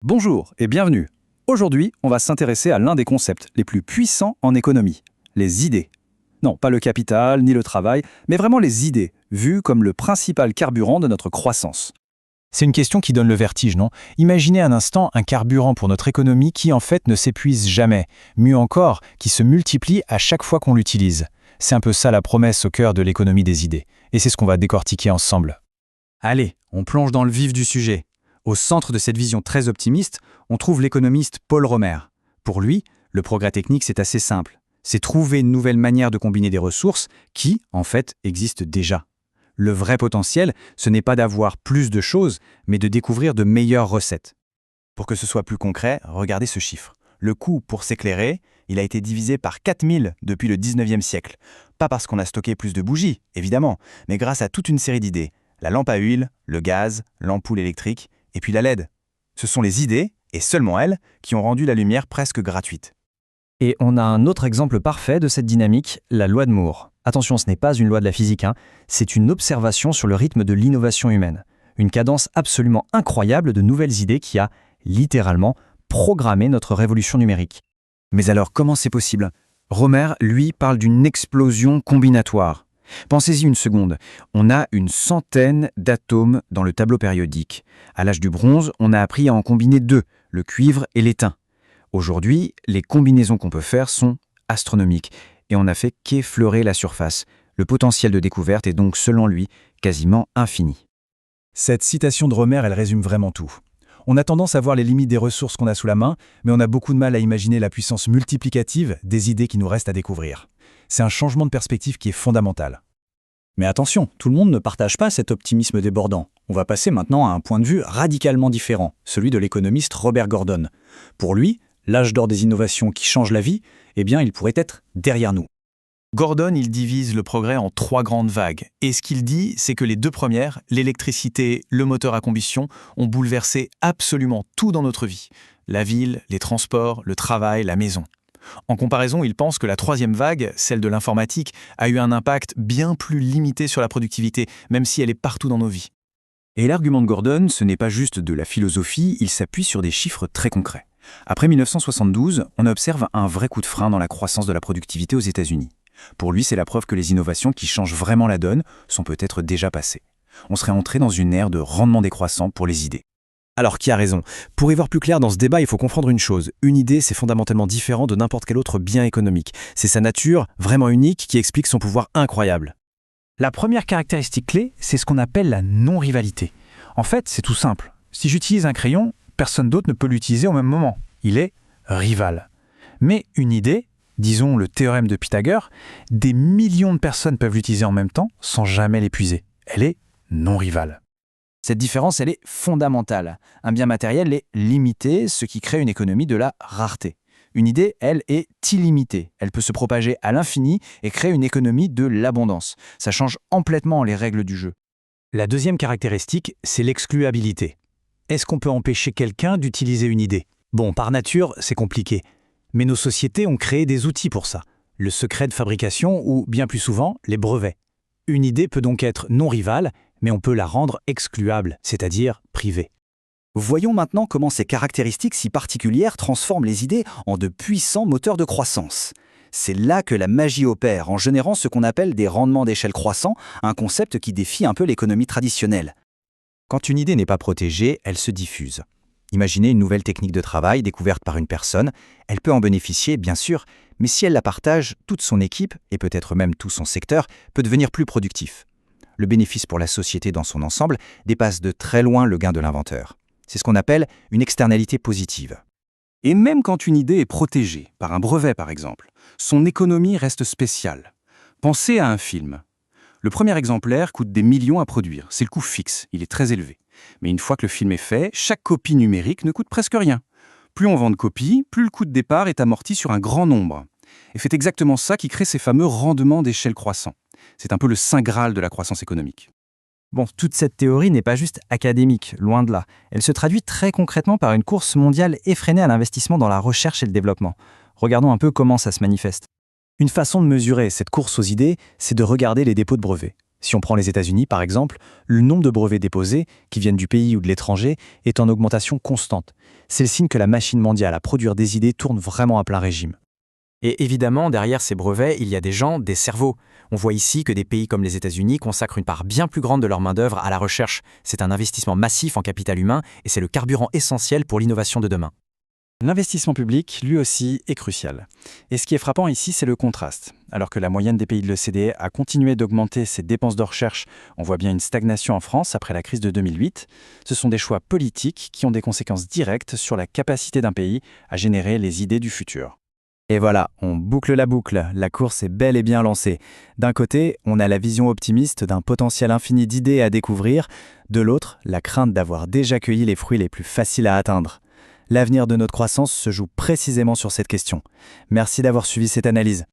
Bonjour et bienvenue. Aujourd'hui, on va s'intéresser à l'un des concepts les plus puissants en économie, les idées. Non, pas le capital ni le travail, mais vraiment les idées, vues comme le principal carburant de notre croissance. C'est une question qui donne le vertige, non? Imaginez un instant un carburant pour notre économie qui en fait ne s'épuise jamais, mieux encore, qui se multiplie à chaque fois qu'on l'utilise. C'est un peu ça la promesse au cœur de l'économie des idées, et c'est ce qu'on va décortiquer ensemble. Allez, on plonge dans le vif du sujet. Au centre de cette vision très optimiste, on trouve l'économiste Paul Romer. Pour lui, le progrès technique, c'est assez simple. C'est trouver une nouvelle manière de combiner des ressources qui, en fait, existent déjà. Le vrai potentiel, ce n'est pas d'avoir plus de choses, mais de découvrir de meilleures recettes. Pour que ce soit plus concret, regardez ce chiffre. Le coût pour s'éclairer, il a été divisé par 4000 depuis le 19e siècle. Pas parce qu'on a stocké plus de bougies, évidemment, mais grâce à toute une série d'idées. La lampe à huile, le gaz, l'ampoule électrique, et puis la LED. Ce sont les idées, et seulement elles, qui ont rendu la lumière presque gratuite. Et on a un autre exemple parfait de cette dynamique, la loi de Moore. Attention, ce n'est pas une loi de la physique, c'est une observation sur le rythme de l'innovation humaine. Une cadence absolument incroyable de nouvelles idées qui a, littéralement, programmé notre révolution numérique. Mais alors, comment c'est possible? Romer, lui, parle d'une explosion combinatoire. Pensez-y une seconde, on a une centaine d'atomes dans le tableau périodique. À l'âge du bronze, on a appris à en combiner deux, le cuivre et l'étain. Aujourd'hui, les combinaisons qu'on peut faire sont astronomiques et on n'a fait qu'effleurer la surface. Le potentiel de découverte est donc, selon lui, quasiment infini. Cette citation de Romer, elle résume vraiment tout. On a tendance à voir les limites des ressources qu'on a sous la main, mais on a beaucoup de mal à imaginer la puissance multiplicative des idées qui nous restent à découvrir. C'est un changement de perspective qui est fondamental. Mais attention, tout le monde ne partage pas cet optimisme débordant. On va passer maintenant à un point de vue radicalement différent, celui de l'économiste Robert Gordon. Pour lui, l'âge d'or des innovations qui changent la vie, il pourrait être derrière nous. Gordon, il divise le progrès en 3 grandes vagues. Et ce qu'il dit, c'est que les 2 premières, l'électricité, le moteur à combustion, ont bouleversé absolument tout dans notre vie. La ville, les transports, le travail, la maison. En comparaison, il pense que la 3e vague, celle de l'informatique, a eu un impact bien plus limité sur la productivité, même si elle est partout dans nos vies. Et l'argument de Gordon, ce n'est pas juste de la philosophie, il s'appuie sur des chiffres très concrets. Après 1972, on observe un vrai coup de frein dans la croissance de la productivité aux États-Unis. Pour lui, c'est la preuve que les innovations qui changent vraiment la donne sont peut-être déjà passées. On serait entré dans une ère de rendement décroissant pour les idées. Alors, qui a raison? Pour y voir plus clair dans ce débat, il faut comprendre une chose. Une idée, c'est fondamentalement différent de n'importe quel autre bien économique. C'est sa nature, vraiment unique, qui explique son pouvoir incroyable. La première caractéristique clé, c'est ce qu'on appelle la non-rivalité. En fait, c'est tout simple. Si j'utilise un crayon, personne d'autre ne peut l'utiliser au même moment. Il est rival. Mais une idée, disons le théorème de Pythagore, des millions de personnes peuvent l'utiliser en même temps sans jamais l'épuiser. Elle est non-rivale. Cette différence, elle est fondamentale. Un bien matériel est limité, ce qui crée une économie de la rareté. Une idée, elle, est illimitée. Elle peut se propager à l'infini et créer une économie de l'abondance. Ça change complètement les règles du jeu. La deuxième caractéristique, c'est l'excluabilité. Est-ce qu'on peut empêcher quelqu'un d'utiliser une idée? Bon, par nature, c'est compliqué. Mais nos sociétés ont créé des outils pour ça. Le secret de fabrication ou, bien plus souvent, les brevets. Une idée peut donc être non rivale, mais on peut la rendre excluable, c'est-à-dire privée. Voyons maintenant comment ces caractéristiques si particulières transforment les idées en de puissants moteurs de croissance. C'est là que la magie opère, en générant ce qu'on appelle des rendements d'échelle croissants, un concept qui défie un peu l'économie traditionnelle. Quand une idée n'est pas protégée, elle se diffuse. Imaginez une nouvelle technique de travail découverte par une personne. Elle peut en bénéficier, bien sûr, mais si elle la partage, toute son équipe, et peut-être même tout son secteur, peut devenir plus productif. Le bénéfice pour la société dans son ensemble dépasse de très loin le gain de l'inventeur. C'est ce qu'on appelle une externalité positive. Et même quand une idée est protégée, par un brevet par exemple, son économie reste spéciale. Pensez à un film. Le premier exemplaire coûte des millions à produire, c'est le coût fixe, il est très élevé. Mais une fois que le film est fait, chaque copie numérique ne coûte presque rien. Plus on vend de copies, plus le coût de départ est amorti sur un grand nombre. Et c'est exactement ça qui crée ces fameux rendements d'échelle croissants. C'est un peu le saint graal de la croissance économique. Bon, toute cette théorie n'est pas juste académique, loin de là. Elle se traduit très concrètement par une course mondiale effrénée à l'investissement dans la recherche et le développement. Regardons un peu comment ça se manifeste. Une façon de mesurer cette course aux idées, c'est de regarder les dépôts de brevets. Si on prend les États-Unis, par exemple, le nombre de brevets déposés, qui viennent du pays ou de l'étranger, est en augmentation constante. C'est le signe que la machine mondiale à produire des idées tourne vraiment à plein régime. Et évidemment, derrière ces brevets, il y a des gens, des cerveaux. On voit ici que des pays comme les États-Unis consacrent une part bien plus grande de leur main-d'œuvre à la recherche. C'est un investissement massif en capital humain et c'est le carburant essentiel pour l'innovation de demain. L'investissement public, lui aussi, est crucial. Et ce qui est frappant ici, c'est le contraste. Alors que la moyenne des pays de l'OCDE a continué d'augmenter ses dépenses de recherche, on voit bien une stagnation en France après la crise de 2008. Ce sont des choix politiques qui ont des conséquences directes sur la capacité d'un pays à générer les idées du futur. Et voilà, on boucle la boucle, la course est bel et bien lancée. D'un côté, on a la vision optimiste d'un potentiel infini d'idées à découvrir, de l'autre, la crainte d'avoir déjà cueilli les fruits les plus faciles à atteindre. L'avenir de notre croissance se joue précisément sur cette question. Merci d'avoir suivi cette analyse.